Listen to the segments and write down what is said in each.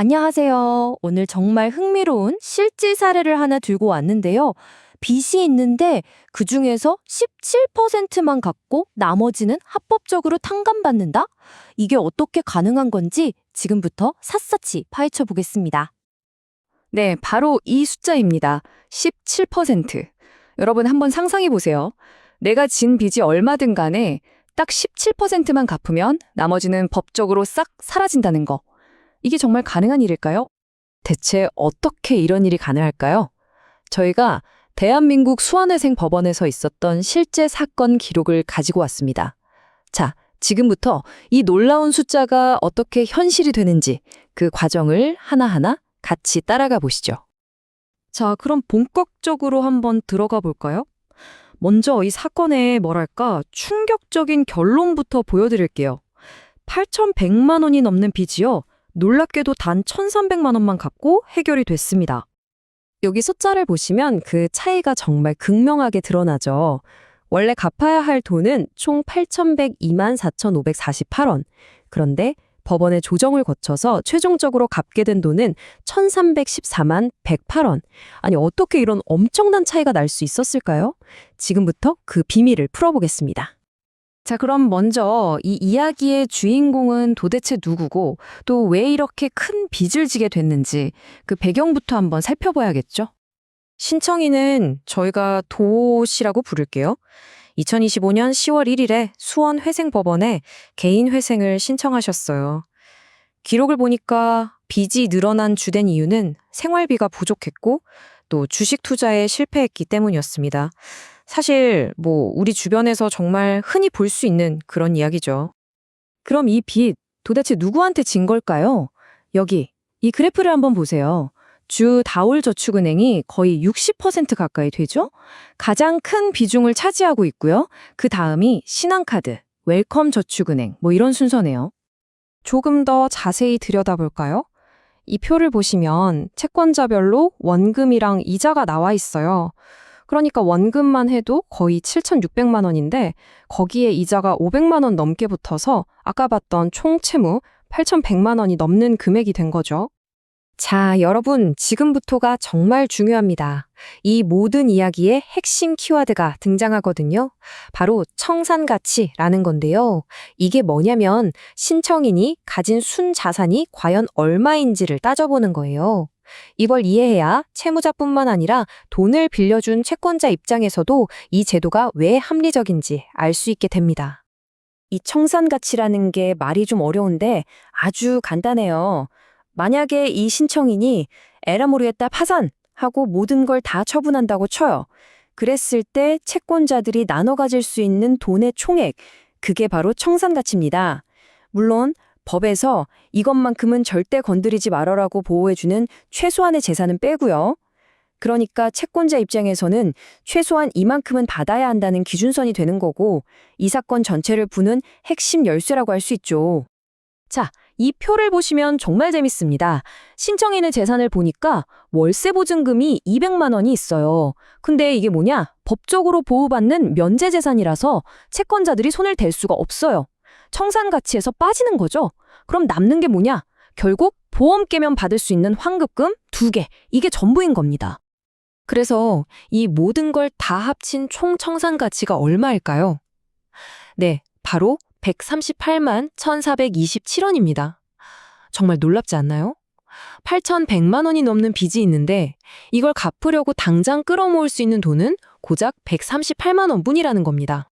안녕하세요. 오늘 정말 흥미로운 실제 사례를 하나 들고 왔는데요. 빚이 있는데 그중에서 17%만 갚고 나머지는 합법적으로 탕감받는다? 이게 어떻게 가능한 건지 지금부터 샅샅이 파헤쳐 보겠습니다. 네, 바로 이 숫자입니다. 17%. 여러분 한번 상상해 보세요. 내가 진 빚이 얼마든 간에 딱 17%만 갚으면 나머지는 법적으로 싹 사라진다는 거. 이게 정말 가능한 일일까요? 대체 어떻게 이런 일이 가능할까요? 저희가 대한민국 수원회생 법원에서 있었던 실제 사건 기록을 가지고 왔습니다. 자, 지금부터 이 놀라운 숫자가 어떻게 현실이 되는지 그 과정을 하나하나 같이 따라가 보시죠. 자, 그럼 본격적으로 한번 들어가 볼까요? 먼저 이 사건의 충격적인 결론부터 보여드릴게요. 8,100만 원이 넘는 빚이요. 놀랍게도 단 1,300만 원만 갚고 해결이 됐습니다. 여기 숫자를 보시면 그 차이가 정말 극명하게 드러나죠. 원래 갚아야 할 돈은 총 8,102만 4,548원. 그런데 법원의 조정을 거쳐서 최종적으로 갚게 된 돈은 1,314만 108원. 아니, 어떻게 이런 엄청난 차이가 날 수 있었을까요? 지금부터 그 비밀을 풀어보겠습니다. 자, 그럼 먼저 이 이야기의 주인공은 도대체 누구고 또 왜 이렇게 큰 빚을 지게 됐는지 그 배경부터 한번 살펴봐야겠죠? 신청인은 저희가 도 씨라고 부를게요. 2025년 10월 1일에 수원회생법원에 개인 회생을 신청하셨어요. 기록을 보니까 빚이 늘어난 주된 이유는 생활비가 부족했고 또 주식 투자에 실패했기 때문이었습니다. 사실 우리 주변에서 정말 흔히 볼 수 있는 그런 이야기죠. 그럼 이 빚 도대체 누구한테 진 걸까요? 여기 이 그래프를 한번 보세요. 주 다올저축은행이 거의 60% 가까이 되죠? 가장 큰 비중을 차지하고 있고요. 그 다음이 신한카드, 웰컴저축은행 이런 순서네요. 조금 더 자세히 들여다볼까요? 이 표를 보시면 채권자별로 원금이랑 이자가 나와 있어요. 그러니까 원금만 해도 거의 7,600만 원인데 거기에 이자가 500만 원 넘게 붙어서 아까 봤던 총 채무 8,100만 원이 넘는 금액이 된 거죠. 자, 여러분, 지금부터가 정말 중요합니다. 이 모든 이야기의 핵심 키워드가 등장하거든요. 바로 청산가치라는 건데요. 이게 뭐냐면 신청인이 가진 순자산이 과연 얼마인지를 따져보는 거예요. 이걸 이해해야 채무자뿐만 아니라 돈을 빌려준 채권자 입장에서도 이 제도가 왜 합리적인지 알 수 있게 됩니다. 이 청산가치라는 게 말이 좀 어려운데 아주 간단해요. 만약에 이 신청인이 에라 모르겠다 파산하고 모든 걸 다 처분한다고 쳐요. 그랬을 때 채권자들이 나눠 가질 수 있는 돈의 총액, 그게 바로 청산가치입니다. 물론 법에서 이것만큼은 절대 건드리지 말아라고 보호해주는 최소한의 재산은 빼고요. 그러니까 채권자 입장에서는 최소한 이만큼은 받아야 한다는 기준선이 되는 거고 이 사건 전체를 부는 핵심 열쇠라고 할 수 있죠. 자, 이 표를 보시면 정말 재밌습니다. 신청인의 재산을 보니까 월세 보증금이 200만 원이 있어요. 근데 이게 뭐냐? 법적으로 보호받는 면제 재산이라서 채권자들이 손을 댈 수가 없어요. 청산 가치에서 빠지는 거죠. 그럼 남는 게 뭐냐? 결국 보험 깨면 받을 수 있는 환급금 2개. 이게 전부인 겁니다. 그래서 이 모든 걸 다 합친 총 청산 가치가 얼마일까요? 네, 바로 138만 1,427원입니다. 정말 놀랍지 않나요? 8,100만 원이 넘는 빚이 있는데 이걸 갚으려고 당장 끌어모을 수 있는 돈은 고작 138만 원뿐이라는 겁니다.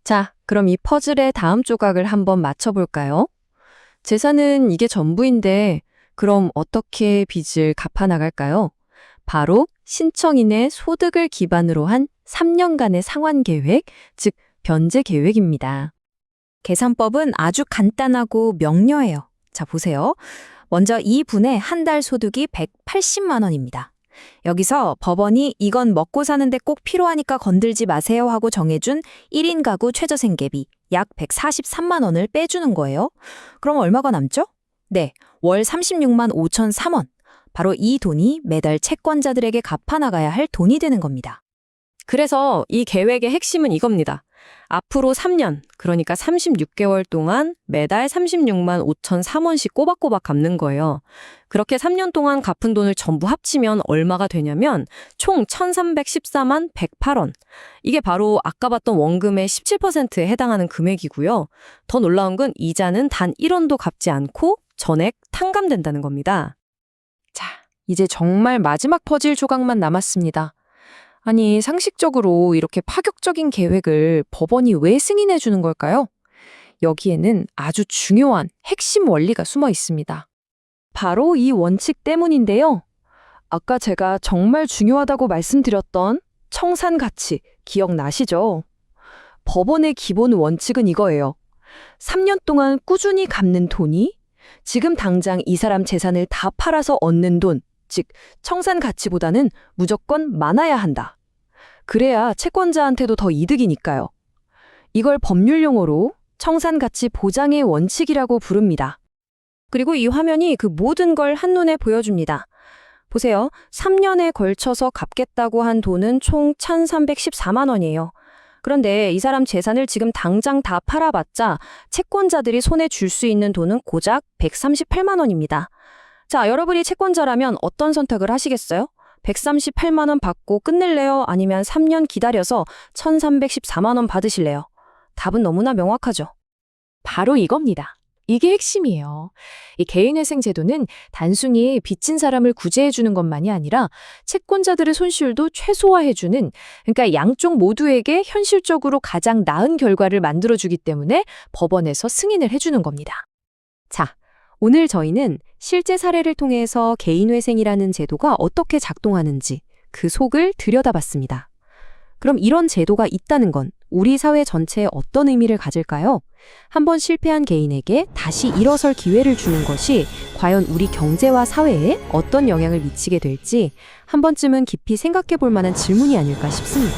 자, 그럼 이 퍼즐의 다음 조각을 한번 맞춰볼까요? 재산은 이게 전부인데 그럼 어떻게 빚을 갚아나갈까요? 바로 신청인의 소득을 기반으로 한 3년간의 상환계획, 즉 변제계획입니다. 계산법은 아주 간단하고 명료해요. 자, 보세요. 먼저 2분의 한 달 소득이 180만 원입니다. 여기서 법원이 이건 먹고 사는데 꼭 필요하니까 건들지 마세요 하고 정해준 1인 가구 최저생계비 약 143만 원을 빼주는 거예요. 그럼 얼마가 남죠? 네, 월 36만 5,003원. 바로 이 돈이 매달 채권자들에게 갚아나가야 할 돈이 되는 겁니다. 그래서 이 계획의 핵심은 이겁니다. 앞으로 3년, 그러니까 36개월 동안 매달 36만 5,003원씩 꼬박꼬박 갚는 거예요. 그렇게 3년 동안 갚은 돈을 전부 합치면 얼마가 되냐면 총 1,314만 108원. 이게 바로 아까 봤던 원금의 17%에 해당하는 금액이고요. 더 놀라운 건 이자는 단 1원도 갚지 않고 전액 탕감된다는 겁니다. 자, 이제 정말 마지막 퍼즐 조각만 남았습니다. 아니, 상식적으로 이렇게 파격적인 계획을 법원이 왜 승인해 주는 걸까요? 여기에는 아주 중요한 핵심 원리가 숨어 있습니다. 바로 이 원칙 때문인데요. 아까 제가 정말 중요하다고 말씀드렸던 청산 가치 기억나시죠? 법원의 기본 원칙은 이거예요. 3년 동안 꾸준히 갚는 돈이 지금 당장 이 사람 재산을 다 팔아서 얻는 돈, 즉 청산 가치보다는 무조건 많아야 한다. 그래야 채권자한테도 더 이득이니까요. 이걸 법률 용어로 청산 가치 보장의 원칙이라고 부릅니다. 그리고 이 화면이 그 모든 걸 한눈에 보여줍니다. 보세요. 3년에 걸쳐서 갚겠다고 한 돈은 총 1,314만 원이에요. 그런데 이 사람 재산을 지금 당장 다 팔아봤자 채권자들이 손에 줄 수 있는 돈은 고작 138만 원입니다. 자, 여러분이 채권자라면 어떤 선택을 하시겠어요? 138만 원 받고 끝낼래요? 아니면 3년 기다려서 1,314만 원 받으실래요? 답은 너무나 명확하죠. 바로 이겁니다. 이게 핵심이에요. 이 개인회생 제도는 단순히 빚진 사람을 구제해주는 것만이 아니라 채권자들의 손실도 최소화해주는, 그러니까 양쪽 모두에게 현실적으로 가장 나은 결과를 만들어주기 때문에 법원에서 승인을 해주는 겁니다. 자, 오늘 저희는 실제 사례를 통해서 개인회생이라는 제도가 어떻게 작동하는지 그 속을 들여다봤습니다. 그럼 이런 제도가 있다는 건 우리 사회 전체에 어떤 의미를 가질까요? 한번 실패한 개인에게 다시 일어설 기회를 주는 것이 과연 우리 경제와 사회에 어떤 영향을 미치게 될지 한 번쯤은 깊이 생각해 볼 만한 질문이 아닐까 싶습니다.